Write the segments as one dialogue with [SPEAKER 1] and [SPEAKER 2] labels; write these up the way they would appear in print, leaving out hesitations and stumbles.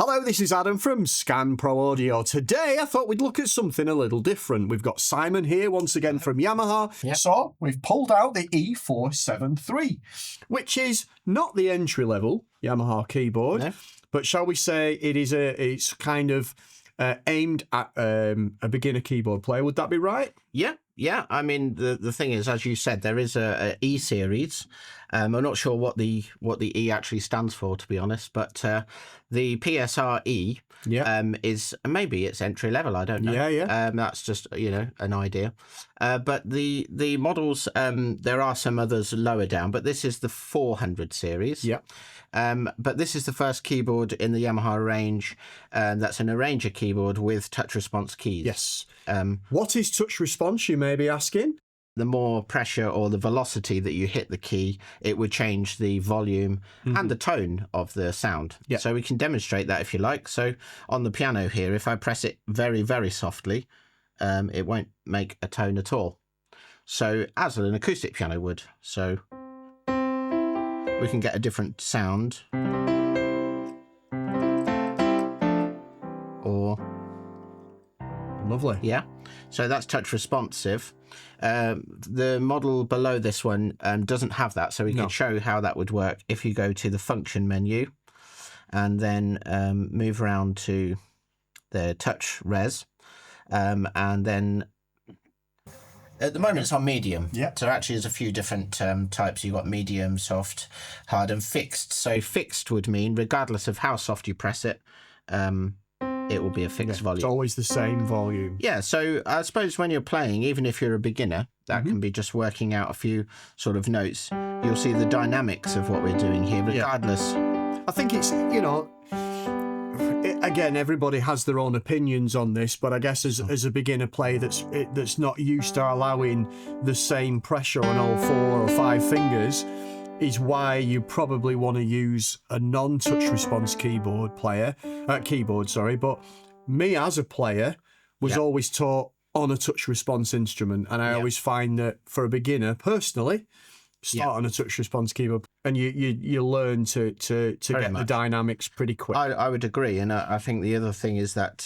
[SPEAKER 1] Hello, this is Adam from Scan Pro Audio. Today I thought we'd look at something a little different. We've got Simon here once again from Yamaha.
[SPEAKER 2] Yep.
[SPEAKER 1] So we've pulled out the E473, which is not the entry-level Yamaha keyboard,
[SPEAKER 2] No.
[SPEAKER 1] but shall we say it's kind of aimed at a beginner keyboard player. Would that be right?
[SPEAKER 2] Yeah. I mean, the thing is, as you said, there is a E series. I'm not sure what the E actually stands for, to be honest, but the PSR-E is maybe it's entry level. I don't know.
[SPEAKER 1] Yeah.
[SPEAKER 2] That's just an idea. But the models, there are some others lower down, but this is the 400 series.
[SPEAKER 1] Yeah.
[SPEAKER 2] But this is the first keyboard in the Yamaha range that's an arranger keyboard with touch response keys.
[SPEAKER 1] Yes. What is touch response, you may be asking?
[SPEAKER 2] The more pressure or the velocity that you hit the key, it would change the volume and the tone of the sound.
[SPEAKER 1] Yeah.
[SPEAKER 2] So we can demonstrate that if you like. So on the piano here, if I press it very, very softly, it won't make a tone at all. So as an acoustic piano would. So we can get a different sound. Or...
[SPEAKER 1] Lovely.
[SPEAKER 2] Yeah, so that's touch responsive. The model below this one doesn't have that, so we can show how that would work if you go to the function menu and then move around to the touch res, and then at the moment it's on medium.
[SPEAKER 1] Yeah.
[SPEAKER 2] So actually there's a few different types. You've got medium, soft, hard and fixed. So fixed would mean regardless of how soft you press it, it will be a fixed volume.
[SPEAKER 1] It's always the same volume.
[SPEAKER 2] Yeah, so I suppose when you're playing, even if you're a beginner, that can be just working out a few sort of notes. You'll see the dynamics of what we're doing here, regardless.
[SPEAKER 1] I think it's, again, everybody has their own opinions on this, but I guess as a beginner player that's not used to allowing the same pressure on all 4 or 5 fingers, is why you probably want to use a non-touch response keyboard. But me as a player was always taught on a touch response instrument, and I always find that for a beginner, personally, start on a touch response keyboard, and you learn to get the dynamics pretty quick.
[SPEAKER 2] I would agree, and I think the other thing is that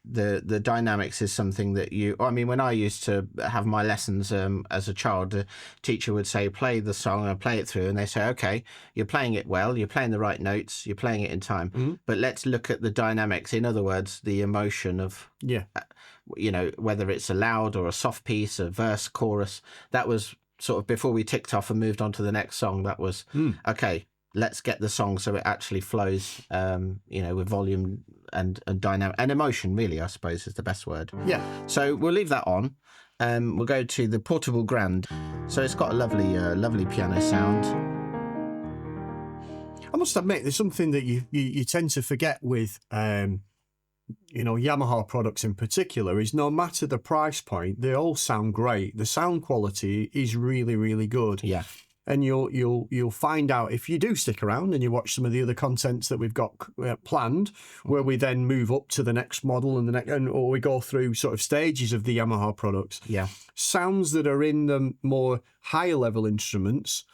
[SPEAKER 2] the dynamics is something that when I used to have my lessons as a child, the teacher would say, play the song and play it through, and they say, okay, you're playing it well, you're playing the right notes, you're playing it in time, but let's look at the dynamics. In other words, the emotion of whether it's a loud or a soft piece, a verse, chorus. That was sort of before we ticked off and moved on to the next song. That was okay, let's get the song so it actually flows with volume and dynamic and emotion, really, I suppose is the best word.
[SPEAKER 1] Yeah.
[SPEAKER 2] So we'll leave that on. We'll go to the Portable Grand. So it's got a lovely piano sound.
[SPEAKER 1] I must admit, there's something that you tend to forget with Yamaha products in particular, is no matter the price point, they all sound great. The sound quality is really, really good. Yeah. And you'll find out if you do stick around and you watch some of the other contents that we've got planned, where we then move up to the next model or we go through sort of stages of the Yamaha products. Yeah, sounds that are in the more higher level instruments,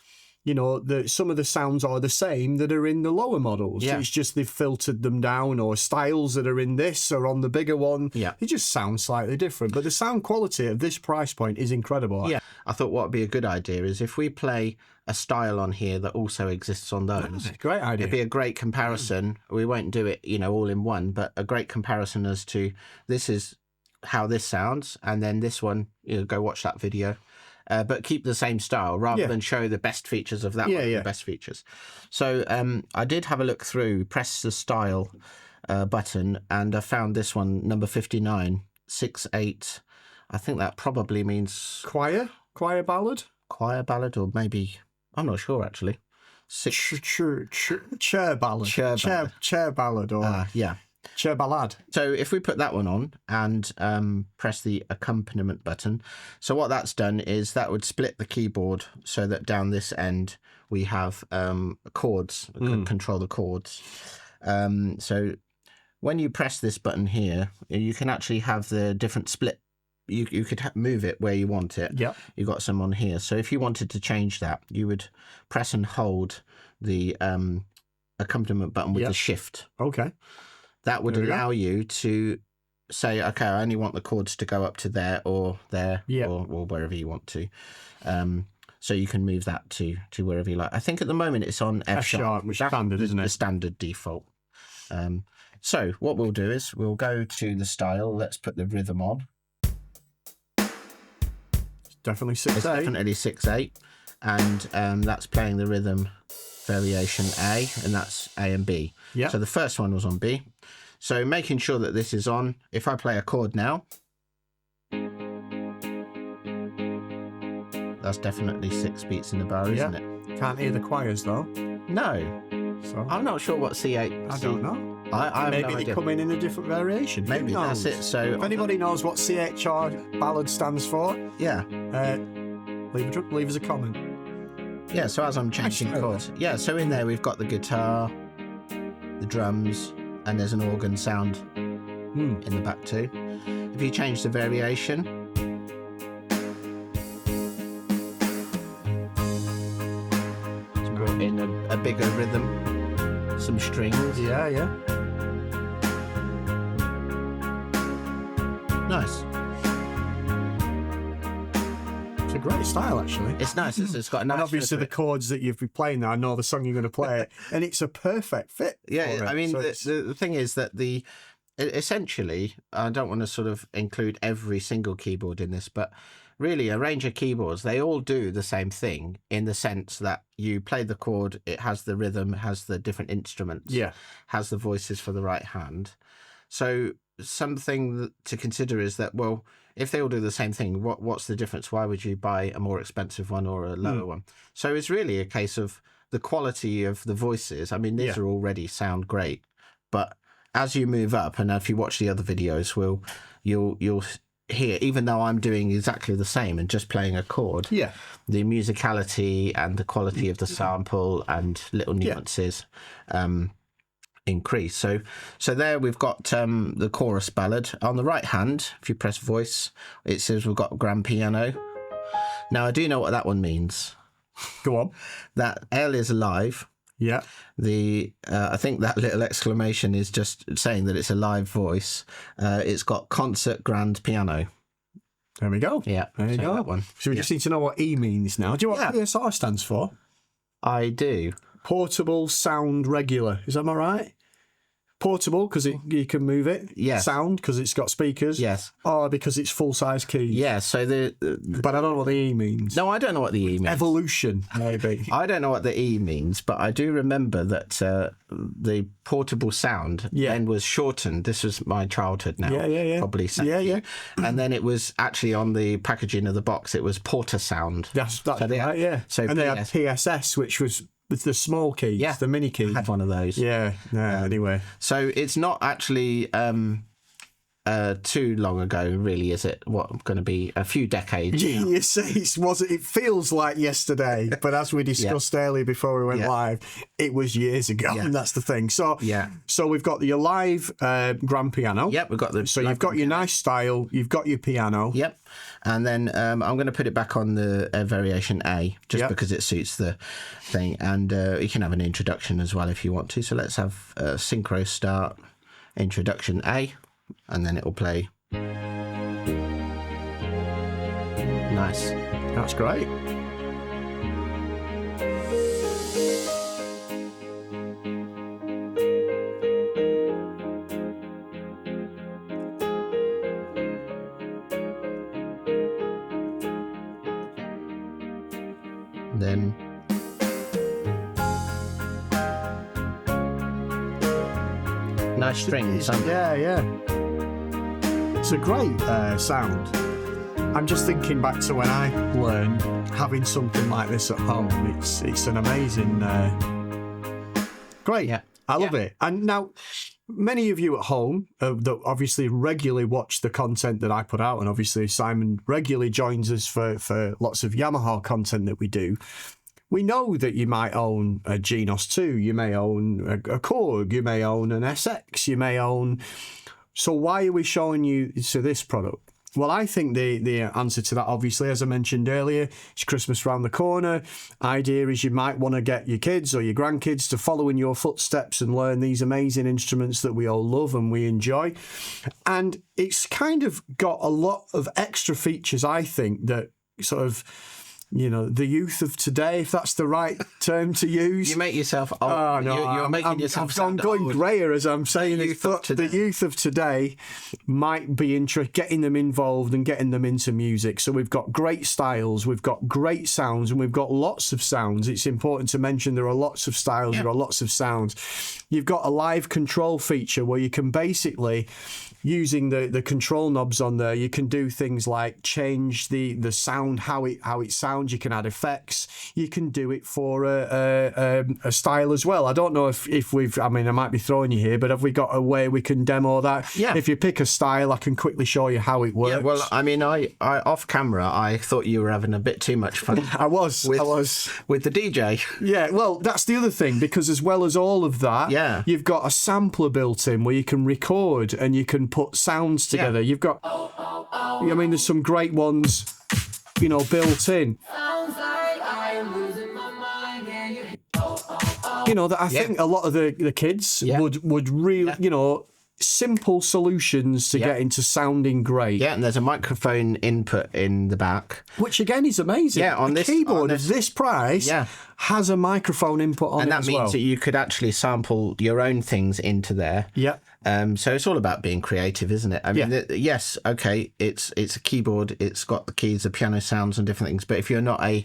[SPEAKER 1] some of the sounds are the same that are in the lower models. Yeah. It's just they've filtered them down, or styles that are in this or on the bigger one. Yeah, they just sound slightly different. But the sound quality of this price point is incredible. Yeah,
[SPEAKER 2] I thought what would be a good idea is if we play a style on here that also exists on those.
[SPEAKER 1] Great idea.
[SPEAKER 2] It'd be a great comparison. We won't do it, all in one, but a great comparison as to this is how this sounds, and then this one, go watch that video. But keep the same style rather than show the best features of that one, the best features. So I did have a look through, press the style button, and I found this one, number 59, 6/8. I think that probably means...
[SPEAKER 1] Choir ballad?
[SPEAKER 2] Choir ballad, or maybe... I'm not sure, actually.
[SPEAKER 1] Chair ballad. Chair ballad, or... Chair ballad.
[SPEAKER 2] So if we put that one on and press the accompaniment button, so what that's done is that would split the keyboard so that down this end we have chords, control the chords. So when you press this button here, you can actually have the different split. You could move it where you want it. Yeah. You've got some on here. So if you wanted to change that, you would press and hold the accompaniment button with the shift.
[SPEAKER 1] Okay.
[SPEAKER 2] That would allow you to say, okay, I only want the chords to go up to there or there or wherever you want to. So you can move that to wherever you like. I think at the moment it's on F sharp,
[SPEAKER 1] which is standard, isn't it?
[SPEAKER 2] The standard default. So what we'll do is we'll go to the style. Let's put the rhythm on.
[SPEAKER 1] Definitely 6/8.
[SPEAKER 2] It's definitely 6/8, and that's playing the rhythm variation A, and that's A and B.
[SPEAKER 1] Yeah.
[SPEAKER 2] So the first one was on B. So making sure that this is on. If I play a chord now, that's definitely 6 beats in the bar, isn't it?
[SPEAKER 1] Can't hear the choirs though.
[SPEAKER 2] No.
[SPEAKER 1] So
[SPEAKER 2] I'm not sure what C8.
[SPEAKER 1] I don't know.
[SPEAKER 2] I have
[SPEAKER 1] Maybe
[SPEAKER 2] no
[SPEAKER 1] they
[SPEAKER 2] idea.
[SPEAKER 1] come in a different variation.
[SPEAKER 2] Maybe that's it. So
[SPEAKER 1] if anybody knows what CHR ballad stands for,
[SPEAKER 2] yeah,
[SPEAKER 1] leave us a comment.
[SPEAKER 2] Yeah. So as I'm changing chords, so in there we've got the guitar, the drums, and there's an organ sound in the back too. If you change the variation, it's brought in a bigger rhythm, some strings.
[SPEAKER 1] Yeah.
[SPEAKER 2] Nice.
[SPEAKER 1] It's a great style, actually.
[SPEAKER 2] It's nice. It's got a nice.
[SPEAKER 1] And obviously, the chords that you've been playing there, I know the song you're going to play, and it's a perfect fit.
[SPEAKER 2] Yeah, I mean,
[SPEAKER 1] so
[SPEAKER 2] the thing is that essentially, I don't want to sort of include every single keyboard in this, but really, a range of keyboards, they all do the same thing in the sense that you play the chord, it has the rhythm, has the different instruments, has the voices for the right hand. So something to consider is that, well, if they all do the same thing, what's the difference? Why would you buy a more expensive one or a lower one? So it's really a case of the quality of the voices. I mean, these are already sound great, but as you move up, and if you watch the other videos, you'll hear, even though I'm doing exactly the same and just playing a chord, the musicality and the quality of the sample and little nuances increase. So there we've got the chorus ballad. On the right hand, if you press voice, it says we've got grand piano. Now I do know what that one means.
[SPEAKER 1] Go on.
[SPEAKER 2] That L is alive.
[SPEAKER 1] Yeah.
[SPEAKER 2] I think that little exclamation is just saying that it's a live voice. It's got concert grand piano.
[SPEAKER 1] There we go.
[SPEAKER 2] Yeah.
[SPEAKER 1] There you go.
[SPEAKER 2] That one.
[SPEAKER 1] So we just need to know what E means now. Do you know what PSR stands for?
[SPEAKER 2] I do.
[SPEAKER 1] Portable Sound Regular. Is that right? Portable because you can move it.
[SPEAKER 2] Yes.
[SPEAKER 1] Sound because it's got speakers.
[SPEAKER 2] Yes.
[SPEAKER 1] Or because it's full size keys.
[SPEAKER 2] Yeah. So
[SPEAKER 1] but I don't know what the E means.
[SPEAKER 2] No, I don't know what the E means.
[SPEAKER 1] Evolution, maybe.
[SPEAKER 2] I don't know what the E means, but I do remember that the portable sound then was shortened. This was my childhood now.
[SPEAKER 1] Yeah.
[SPEAKER 2] Probably.
[SPEAKER 1] Yeah.
[SPEAKER 2] And then it was actually on the packaging of the box. It was Porter Sound.
[SPEAKER 1] That's right. Yeah.
[SPEAKER 2] So
[SPEAKER 1] and they had PSS, which was with the small keys, the mini key.
[SPEAKER 2] I had one of those.
[SPEAKER 1] Yeah. Anyway.
[SPEAKER 2] So it's not actually too long ago, really, is it? What, going to be a few decades?
[SPEAKER 1] You see, it feels like yesterday, but as we discussed earlier before we went live, it was years ago, and that's the thing. So we've got your live grand piano.
[SPEAKER 2] Yep, we've got the.
[SPEAKER 1] So you've got your nice style, you've got your piano.
[SPEAKER 2] Yep, and then I'm going to put it back on the variation A, just because it suits the thing, and you can have an introduction as well if you want to. So let's have synchro start, introduction A. And then it'll play. Nice.
[SPEAKER 1] That's great.
[SPEAKER 2] Then. Nice strings.
[SPEAKER 1] Yeah. It's a great sound. I'm just thinking back to when I learned having something like this at home. It's an amazing, great.
[SPEAKER 2] Yeah.
[SPEAKER 1] I love it. And now, many of you at home that obviously regularly watch the content that I put out, and obviously Simon regularly joins us for lots of Yamaha content that we do. We know that you might own a Genos 2, you may own a Korg, you may own an SX, you may own... So why are we showing you this product? Well, I think the answer to that, obviously, as I mentioned earlier, it's Christmas round the corner. Idea is you might want to get your kids or your grandkids to follow in your footsteps and learn these amazing instruments that we all love and we enjoy. And it's kind of got a lot of extra features, I think, that sort of, the youth of today, if that's the right term to use.
[SPEAKER 2] You make yourself old.
[SPEAKER 1] Oh, no,
[SPEAKER 2] you're making yourself
[SPEAKER 1] I'm going grayer as I'm saying it. The youth of today might be getting them involved and getting them into music. So we've got great styles, we've got great sounds, and we've got lots of sounds. It's important to mention there are lots of styles, there are lots of sounds. You've got a live control feature where you can basically, using the control knobs on there, you can do things like change the sound, how it sounds. You can add effects. You can do it for a style as well. I don't know if we've, I might be throwing you here, but have we got a way we can demo that?
[SPEAKER 2] Yeah.
[SPEAKER 1] If you pick a style, I can quickly show you how it works.
[SPEAKER 2] Yeah, well, I off camera, I thought you were having a bit too much fun.
[SPEAKER 1] I was
[SPEAKER 2] with the DJ.
[SPEAKER 1] Yeah, well, that's the other thing, because as well as all of that, you've got a sampler built in where you can record and you can put sounds together. You've got, there's some great ones, built in. That I think a lot of the kids would really, simple solutions to get into sounding great.
[SPEAKER 2] Yeah, and there's a microphone input in the back.
[SPEAKER 1] Which again is amazing.
[SPEAKER 2] Yeah,
[SPEAKER 1] on this keyboard of this price has a microphone input on it as well.
[SPEAKER 2] And that means that you could actually sample your own things into there.
[SPEAKER 1] Yeah.
[SPEAKER 2] So it's all about being creative, isn't it? I mean, yes, okay, it's a keyboard, it's got the keys, the piano sounds and different things, but if you're not a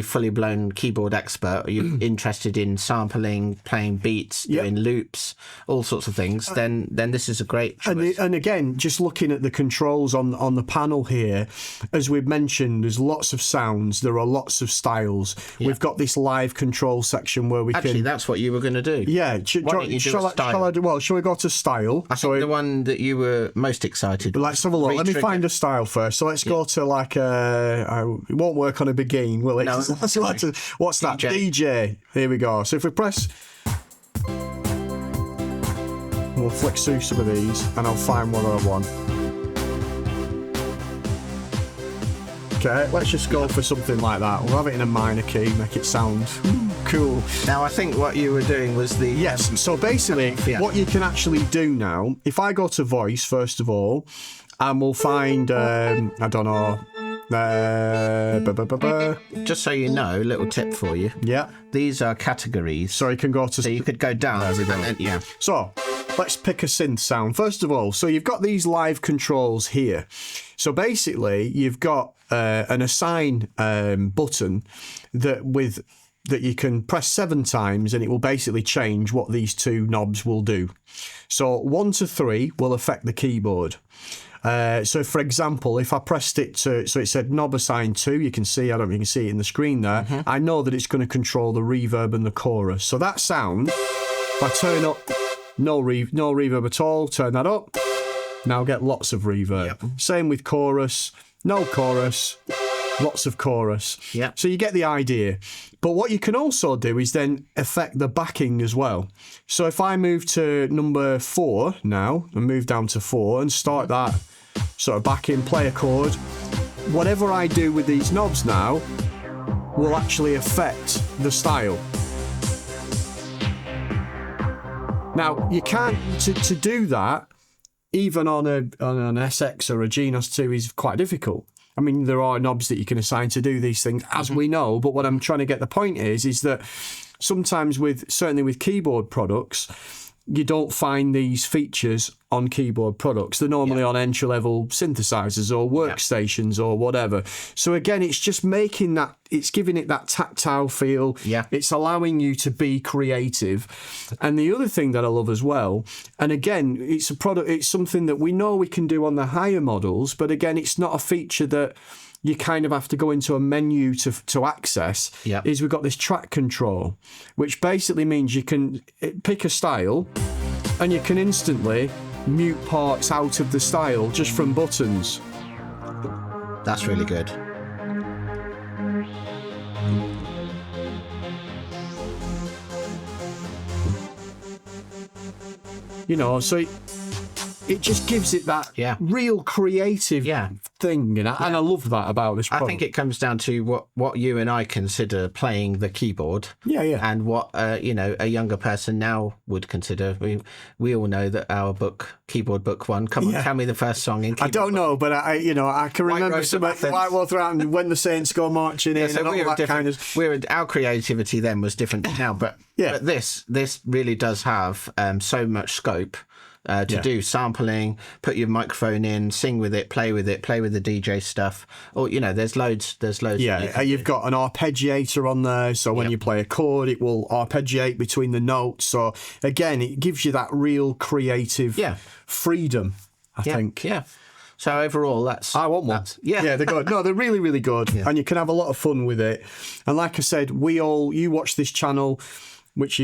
[SPEAKER 2] fully blown keyboard expert, or you're interested in sampling, playing beats, doing loops, all sorts of things, then this is a great choice.
[SPEAKER 1] And again, just looking at the controls on the panel here, as we've mentioned, there's lots of sounds, there are lots of styles. Yeah. We've got this live control section where we
[SPEAKER 2] Actually, that's what you were going to do.
[SPEAKER 1] Yeah. Shall we go to style?
[SPEAKER 2] I think the one that you were most excited.
[SPEAKER 1] Let's have a look. Let me find a style first. So let's go to it won't work on a beginning, will it?
[SPEAKER 2] No.
[SPEAKER 1] What's that? DJ. Here we go. So if we press, we'll flick through some of these and I'll find what I want. Okay, let's just go for something like that. We'll have it in a minor key, make it sound cool.
[SPEAKER 2] Now, I think what you were doing was the...
[SPEAKER 1] Yes, so basically, what you can actually do now, if I go to voice, first of all, and we'll find, I don't know...
[SPEAKER 2] Just so you know, little tip for you.
[SPEAKER 1] Yeah.
[SPEAKER 2] These are categories.
[SPEAKER 1] So you can go to...
[SPEAKER 2] So you could go down.
[SPEAKER 1] So, let's pick a synth sound. First of all, so you've got these live controls here. So basically, you've got an assign button that you can press 7 times and it will basically change what these two knobs will do. So 1 to 3 will affect the keyboard. So for example, if I pressed it so it said knob assign 2, you can see, I don't know if you can see it in the screen there, I know that it's going to control the reverb and the chorus. So that sound, if I turn up no reverb at all, turn that up, now get lots of reverb. Yep. Same with chorus, no chorus, lots of chorus.
[SPEAKER 2] Yeah.
[SPEAKER 1] So you get the idea. But what you can also do is then affect the backing as well. So if I move to number 4 now, and move down to 4 and start that sort of backing, play a chord, whatever I do with these knobs now will actually affect the style. Now, you can't, to do that, even on an SX or a Genos 2 is quite difficult. I mean, there are knobs that you can assign to do these things, as we know, but what I'm trying to get the point is that sometimes certainly with keyboard products, you don't find these features on keyboard products. They're normally on entry-level synthesizers or workstations or whatever. So again, it's just making that, it's giving it that tactile feel.
[SPEAKER 2] Yeah.
[SPEAKER 1] It's allowing you to be creative. And the other thing that I love as well, and again, it's a product, it's something that we know we can do on the higher models, but again, it's not a feature that you kind of have to go into a menu to access, is we've got this track control, which basically means you can pick a style and you can instantly mute parts out of the style just from buttons.
[SPEAKER 2] That's really good.
[SPEAKER 1] You know, so it just gives it that real creative thing, and I love that about this product.
[SPEAKER 2] I think it comes down to what you and I consider playing the keyboard, and what a younger person now would consider. We all know that our book, Keyboard Book One. Come on, tell me the first song in. Keyboard
[SPEAKER 1] I don't know, but I can remember some White Water and When the Saints Go Marching In, and all that kind of.
[SPEAKER 2] Our creativity then was different now, but this really does have so much scope. To do sampling, put your microphone in, sing with it, play with the DJ stuff. Or, there's loads.
[SPEAKER 1] Yeah, you've got an arpeggiator on there, so when you play a chord, it will arpeggiate between the notes. So, again, it gives you that real creative freedom, I think.
[SPEAKER 2] Yeah. So overall, I want one.
[SPEAKER 1] Yeah, they're good. No, they're really, really good. And you can have a lot of fun with it. And like I said, you watch this channel, which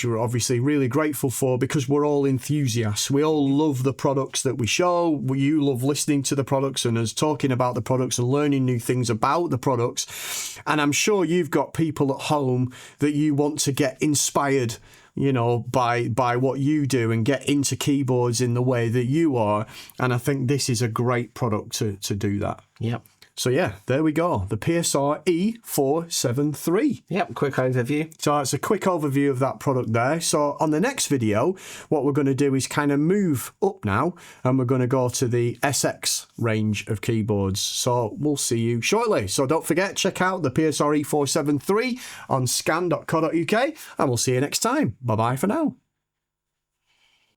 [SPEAKER 1] we're obviously really grateful for, because we're all enthusiasts. We all love the products that we show. You love listening to the products and us talking about the products and learning new things about the products. And I'm sure you've got people at home that you want to get inspired, by what you do and get into keyboards in the way that you are. And I think this is a great product to do that.
[SPEAKER 2] Yep.
[SPEAKER 1] So there we go. The PSR-E473.
[SPEAKER 2] Yep, quick overview.
[SPEAKER 1] So it's a quick overview of that product there. So on the next video, what we're going to do is kind of move up now, and we're going to go to the SX range of keyboards. So we'll see you shortly. So don't forget, check out the PSR-E473 on scan.co.uk, and we'll see you next time. Bye-bye for now.